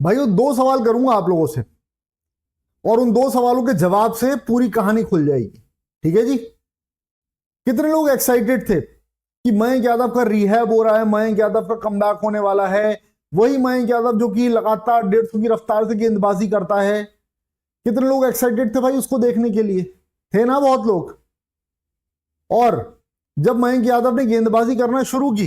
भाई वो 2 सवाल करूंगा आप लोगों से और उन 2 सवालों के जवाब से पूरी कहानी खुल जाएगी। ठीक है जी। कितने लोग एक्साइटेड थे कि मयंक यादव का रिहैब हो रहा है, मयंक यादव का कमबैक होने वाला है, वही मयंक यादव जो कि लगातार 150 की रफ्तार से गेंदबाजी करता है। कितने लोग एक्साइटेड थे भाई उसको देखने के लिए? थे ना बहुत लोग। और जब मयंक यादव ने गेंदबाजी करना शुरू की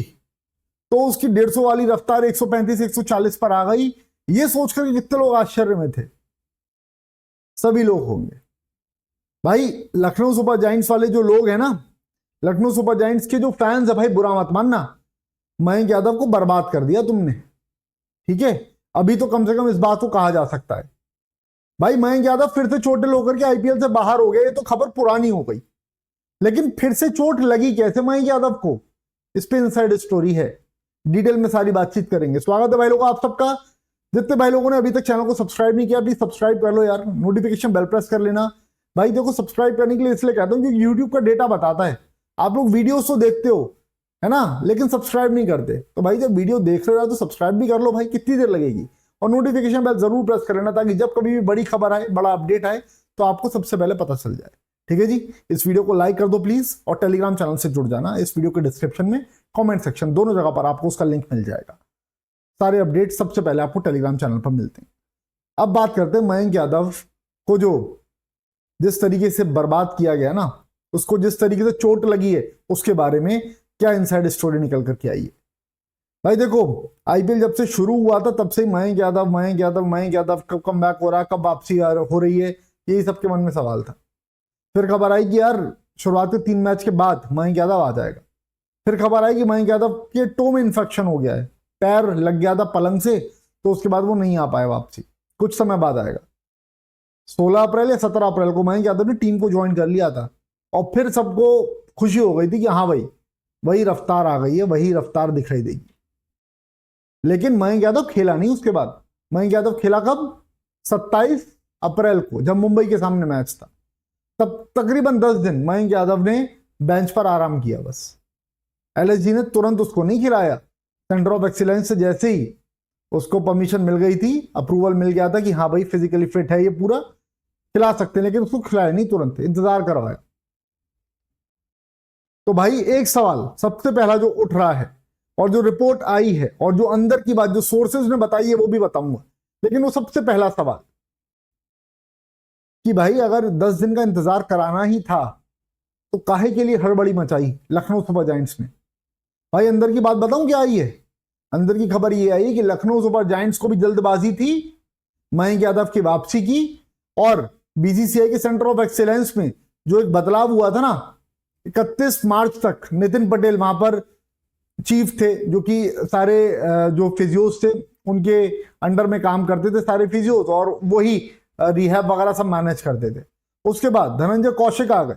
तो उसकी 150 वाली रफ्तार 135 140 पर आ गई। ये सोचकर कि कितने लोग आश्चर्य में थे? सभी लोग होंगे भाई। लखनऊ सुपर जायंट्स वाले जो लोग हैं ना, लखनऊ सुपर जायंट्स के जो फैंस है भाई, बुरा मत मानना, मयंक यादव को बर्बाद कर दिया तुमने। ठीक है, अभी तो कम से कम इस बात को कहा जा सकता है भाई मयंक यादव फिर से चोटिल होकर के आईपीएल से बाहर हो गए। ये तो खबर पुरानी हो गई, लेकिन फिर से चोट लगी कैसे मयंक यादव को, इस पे इनसाइड स्टोरी है। डिटेल में सारी बातचीत करेंगे। स्वागत है भाई लोगों आप सबका। जितने भाई लोगों ने अभी तक चैनल को सब्सक्राइब नहीं किया, प्लीज सब्सक्राइब कर लो यार, नोटिफिकेशन बेल प्रेस कर लेना। भाई देखो, सब्सक्राइब करने के लिए इसलिए कहता हूं क्योंकि यूट्यूब का डेटा बताता है आप लोग वीडियोस तो देखते हो है ना, लेकिन सब्सक्राइब नहीं करते। तो भाई जब वीडियो देख रहे हो तो सब्सक्राइब भी कर लो भाई, कितनी देर लगेगी। और नोटिफिकेशन बेल जरूर प्रेस कर लेना ताकि जब कभी भी बड़ी खबर आए, बड़ा अपडेट आए, तो आपको सबसे पहले पता चल जाए। ठीक है जी। इस वीडियो को लाइक कर दो प्लीज और टेलीग्राम चैनल से जुड़ जाना। इस वीडियो के डिस्क्रिप्शन में, कमेंट सेक्शन, दोनों जगह पर आपको उसका लिंक मिल जाएगा। सारे अपडेट सबसे पहले आपको टेलीग्राम चैनल पर मिलते हैं। अब बात करते हैं मयंक यादव को जो जिस तरीके से बर्बाद किया गया ना, उसको जिस तरीके से चोट लगी है, उसके बारे में क्या इनसाइड स्टोरी निकल करके आई है। भाई देखो, आईपीएल जब से शुरू हुआ था तब से मयंक यादव कब कमबैक हो रहा है, कब वापसी हो रही है, यही सबके मन में सवाल था। फिर खबर आई कि यार शुरुआत के 3 मैच के बाद मयंक यादव आ जाएगा। फिर खबर आई कि मयंक यादव के टो में इन्फेक्शन हो गया है, पैर लग गया था पलंग से, तो उसके बाद वो नहीं आ पाया वापसी, कुछ समय बाद आएगा। 16 अप्रैल या 17 अप्रैल को मयंक यादव ने टीम को ज्वाइन कर लिया था और फिर सबको खुशी हो गई थी कि हाँ भाई वही रफ्तार आ गई है, वही रफ्तार दिखाई देगी। लेकिन मयंक यादव खेला नहीं उसके बाद। मयंक यादव खेला कब? 27 अप्रैल को, जब मुंबई के सामने मैच था। तब तकरीबन 10 दिन मयंक यादव ने बेंच पर आराम किया बस। एलएसजी ने तुरंत उसको नहीं खिलाया। सेंटर ऑफ एक्सीलेंस से जैसे ही उसको परमिशन मिल गई थी, अप्रूवल मिल गया था कि हाँ भाई फिजिकली फिट है, ये पूरा खिला सकते हैं, लेकिन उसको खिलाया नहीं, तुरंत इंतजार करवाया। तो भाई एक सवाल सबसे पहला जो उठ रहा है और जो रिपोर्ट आई है और जो अंदर की बात जो सोर्सेज ने बताई है वो भी बताऊंगा, लेकिन वो सबसे पहला सवाल कि भाई अगर 10 दिन का इंतजार कराना ही था तो काहे के लिए हड़बड़ी मचाई लखनऊ सुपर जायंट्स ने। भाई अंदर की बात बताऊं क्या आई है? अंदर की खबर ये आई कि लखनऊ सुपर जायंट्स को भी जल्दबाजी थी मयंक यादव की वापसी की, और बीसीसीआई के सेंटर ऑफ एक्सीलेंस में जो एक बदलाव हुआ था ना, 31 मार्च तक नितिन पटेल वहां पर चीफ थे, जो कि सारे जो फिजियोज थे उनके अंडर में काम करते थे, सारे फिजियोज, और वही रिहैब वगैरह सब मैनेज करते थे। उसके बाद धनंजय कौशिक आ गए,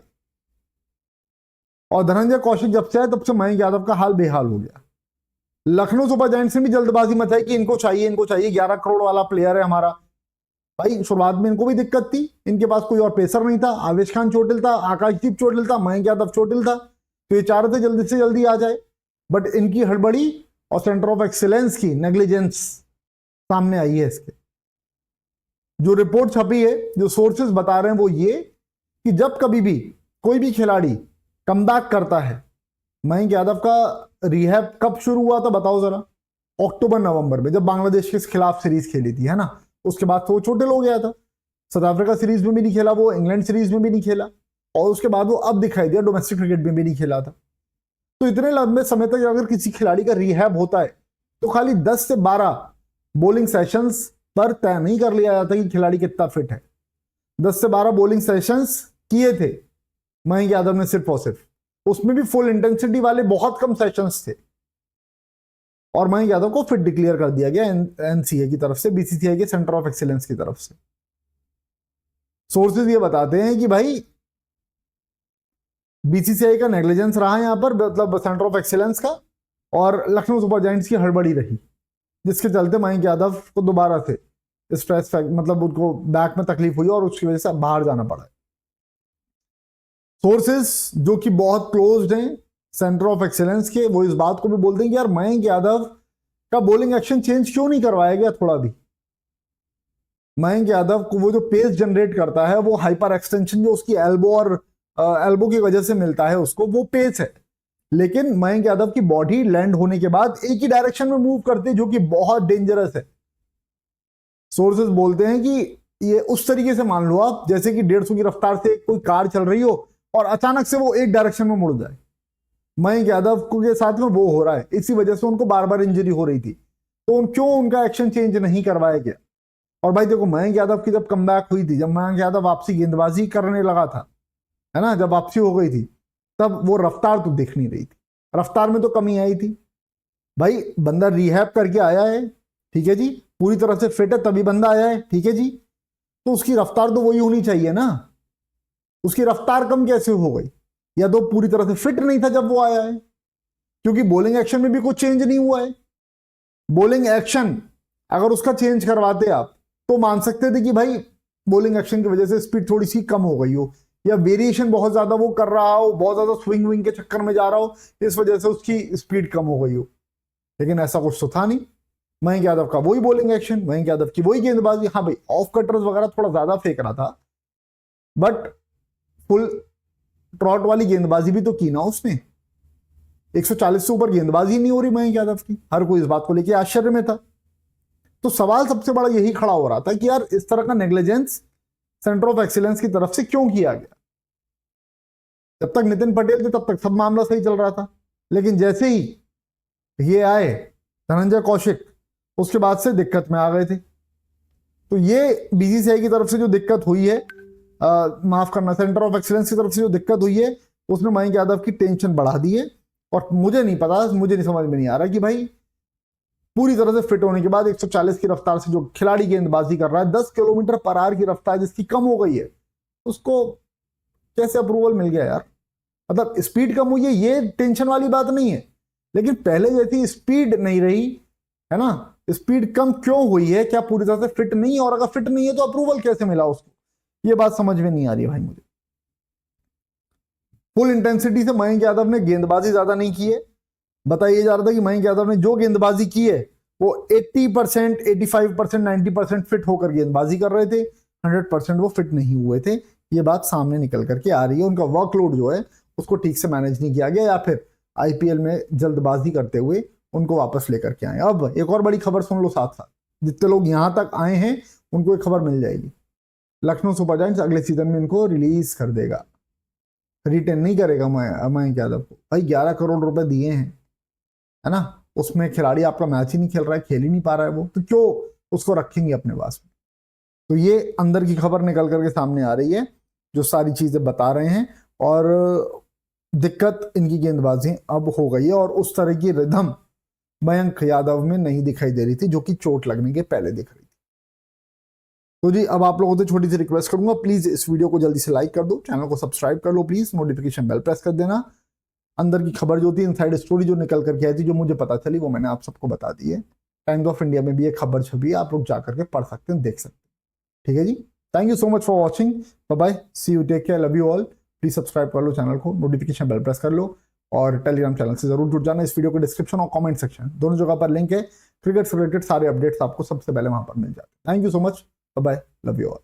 और धनंजय कौशिक जब से आए तब से मयंक यादव का हाल बेहाल हो गया। लखनऊ सुपर जायंट्स ने भी जल्दबाजी मचाई कि इनको चाहिए 11 करोड़ वाला प्लेयर है हमारा। भाई शुरुआत में इनको भी दिक्कत थी, इनके पास कोई और पेसर नहीं था। आवेश खान चोटिल था, आकाशदीप चोटिल था, मयंक यादव चोटिल था, तो ये चाह रहे थे जल्दी से जल्दी आ जाए। बट इनकी हड़बड़ी और सेंटर ऑफ एक्सीलेंस की नेग्लिजेंस सामने आई है। इसके जो रिपोर्ट छपी है, जो सोर्सेज बता रहे हैं वो ये कि जब कभी भी कोई भी खिलाड़ी कमबैक करता है, मयंक यादव का रिहैब कब शुरू हुआ था बताओ जरा? अक्टूबर नवंबर में, जब बांग्लादेश के खिलाफ सीरीज खेली थी, है ना। उसके बाद तो वो चोटिल हो गया था, साउथ अफ्रीका सीरीज में भी नहीं खेला वो, इंग्लैंड सीरीज में भी नहीं खेला, और उसके बाद वो अब दिखाई दिया डोमेस्टिक क्रिकेट में भी नहीं खेला था। तो इतने लंबे समय तक अगर किसी खिलाड़ी का रिहैब होता है तो खाली 10 से 12 बॉलिंग सेशंस पर तय नहीं कर लिया जाता कि खिलाड़ी कितना फिट है। 10 से 12 बॉलिंग सेशंस किए थे मयंक यादव ने सिर्फ और सिर्फ, उसमें भी फुल इंटेंसिटी वाले बहुत कम सेशंस थे, और मयंक यादव को फिट डिक्लेयर कर दिया गया एनसीए की तरफ से, बीसीसीआई के सेंटर ऑफ एक्सीलेंस की तरफ से। सोर्सेज ये बताते हैं कि भाई बीसीसीआई का नेग्लिजेंस रहा यहां पर, मतलब सेंटर ऑफ एक्सीलेंस का, और लखनऊ सुपर जायंट्स की हड़बड़ी रही, जिसके चलते मयंक यादव को दोबारा से स्ट्रेस मतलब उनको बैक में तकलीफ हुई और उसकी वजह से बाहर जाना पड़ा। सोर्सेस जो कि बहुत क्लोज्ड हैं सेंटर ऑफ एक्सीलेंस के, वो इस बात को भी बोलते हैं कि यार मयंक यादव का बॉलिंग एक्शन चेंज क्यों नहीं करवाया गया थोड़ा भी। मयंक यादव को वो जो पेस जनरेट करता है वो हाइपर एक्सटेंशन जो उसकी एल्बो और एल्बो की वजह से मिलता है उसको, वो पेस है। लेकिन मयंक यादव की बॉडी लैंड होने के बाद एक ही डायरेक्शन में मूव करती है, जो कि बहुत डेंजरस है। सोर्सेज बोलते हैं कि ये उस तरीके से मान लो आप जैसे कि 150 की रफ्तार से कोई कार चल रही हो और अचानक से वो एक डायरेक्शन में मुड़ जाए। मयंक यादव के साथ में वो हो रहा है, इसी वजह से उनको बार बार इंजरी हो रही थी। तो क्यों उनका एक्शन चेंज नहीं करवाया गया? और भाई देखो, मयंक यादव की जब कमबैक हुई थी, जब मयंक यादव वापसी गेंदबाजी करने लगा था, है ना, जब वापसी हो गई थी, तब वो रफ्तार तो दिख नहीं रही थी, रफ्तार में तो कमी आई थी। भाई बंदा रिहैब करके आया है, ठीक है जी, पूरी तरह से फिट है तभी बंदा आया है, ठीक है जी, तो उसकी रफ्तार तो वही होनी चाहिए ना। उसकी रफ्तार कम कैसे हो गई? या तो पूरी तरह से फिट नहीं था जब वो आया है, क्योंकि बॉलिंग एक्शन में भी कुछ चेंज नहीं हुआ है। बॉलिंग एक्शन अगर उसका चेंज करवाते आप तो मान सकते थे कि भाई बॉलिंग एक्शन की वजह से स्पीड थोड़ी सी कम हो गई हो, या वेरिएशन बहुत ज्यादा वो कर रहा हो, बहुत ज्यादा स्विंग विंग के चक्कर में जा रहा हो, इस वजह से उसकी स्पीड कम हो गई हो। लेकिन ऐसा कुछ तो था नहीं। मयंक यादव का वही बॉलिंग एक्शन, मयंक यादव की वही गेंदबाजी। हाँ भाई, ऑफ कटर्स वगैरह थोड़ा ज्यादा फेंक रहा था, बट फुल ट्रॉट वाली गेंदबाजी भी तो की ना उसने। 140 से ऊपर गेंदबाजी नहीं हो रही मयंक यादव की, हर कोई इस बात को लेकर आश्चर्य में था। तो सवाल सबसे बड़ा यही खड़ा हो रहा था कि यार इस तरह का नेग्लिजेंस सेंटर ऑफ एक्सीलेंस की तरफ से क्यों किया गया? जब तक नितिन पटेल थे तब तक सब मामला सही चल रहा था, लेकिन जैसे ही ये आए धनंजय कौशिक, उसके बाद से दिक्कत में आ गए थे। तो ये बीसीसीआई की तरफ से जो दिक्कत हुई है, माफ करना, सेंटर ऑफ एक्सीलेंस की तरफ से जो दिक्कत हुई है, उसने मयंक यादव की टेंशन बढ़ा दी है। और मुझे नहीं पता, मुझे नहीं समझ में नहीं आ रहा कि भाई पूरी तरह से फिट होने के बाद 140 की रफ्तार से जो खिलाड़ी गेंदबाजी कर रहा है, 10 किलोमीटर पर आवर की रफ्तार जिसकी कम हो गई है, उसको कैसे अप्रूवल मिल गया यार? मतलब स्पीड कम हुई है, ये टेंशन वाली बात नहीं है, लेकिन पहले जैसी स्पीड नहीं रही है ना। स्पीड कम क्यों हुई है? क्या पूरी तरह से फिट नहीं है? और अगर फिट नहीं है तो अप्रूवल कैसे मिला उसको? ये बात समझ में नहीं आ रही भाई मुझे। फुल इंटेंसिटी से मयंक यादव ने गेंदबाजी ज्यादा नहीं की है। बताइए जा रहा था कि मयंक यादव ने जो गेंदबाजी की है वो 80%, 85%, 90% फिट होकर गेंदबाजी कर रहे थे, 100% वो फिट नहीं हुए थे। ये बात सामने निकल करके आ रही है। उनका वर्कलोड जो है उसको ठीक से मैनेज नहीं किया गया, या फिर आईपीएल में जल्दबाजी करते हुए उनको वापस लेकर के आए। अब एक और बड़ी खबर सुन लो साथ साथ, जितने लोग यहां तक आए हैं उनको एक खबर मिल जाएगी। लखनऊ सुपर जायंट्स अगले सीजन में इनको रिलीज कर देगा, रिटेन नहीं करेगा मयंक यादव को। भाई 11 करोड़ रुपए दिए हैं, है ना, उसमें खिलाड़ी आपका मैच ही नहीं खेल रहा है, खेल ही नहीं पा रहा है वो, तो क्यों उसको रखेंगे अपने पास में? तो ये अंदर की खबर निकल करके सामने आ रही है, जो सारी चीजें बता रहे हैं। और दिक्कत इनकी गेंदबाजी अब हो गई है, और उस तरह की रिदम मयंक यादव में नहीं दिखाई दे रही थी जो कि चोट लगने के पहले दिख रही थी। तो जी अब आप लोगों से छोटी सी रिक्वेस्ट करूंगा, प्लीज इस वीडियो को जल्दी से लाइक कर दो, चैनल को सब्सक्राइब कर लो प्लीज, नोटिफिकेशन बेल प्रेस कर देना। अंदर की खबर जो थी, इनसाइड स्टोरी जो निकल करके आई थी, जो मुझे पता चली, वो मैंने आप सबको बता दी है। टाइम्स ऑफ इंडिया में भी एक खबर छपी है, आप लोग जाकर के पढ़ सकते हैं, देख सकते हैं। ठीक है जी, thank you so much for watching, bye bye, see you, take care, love you all. Please subscribe कर लो चैनल को, नोटिफिकेशन बेल प्रेस कर लो, और टेलीग्राम चैनल से जरूर जुड़ जाना। इस वीडियो के डिस्क्रिप्शन और कमेंट सेक्शन दोनों जगह पर लिंक है, क्रिकेट से रिलेटेड सारे अपडेट्स आपको सबसे पहले वहां पर मिल जाते हैं। Thank you so much, bye bye, love you all.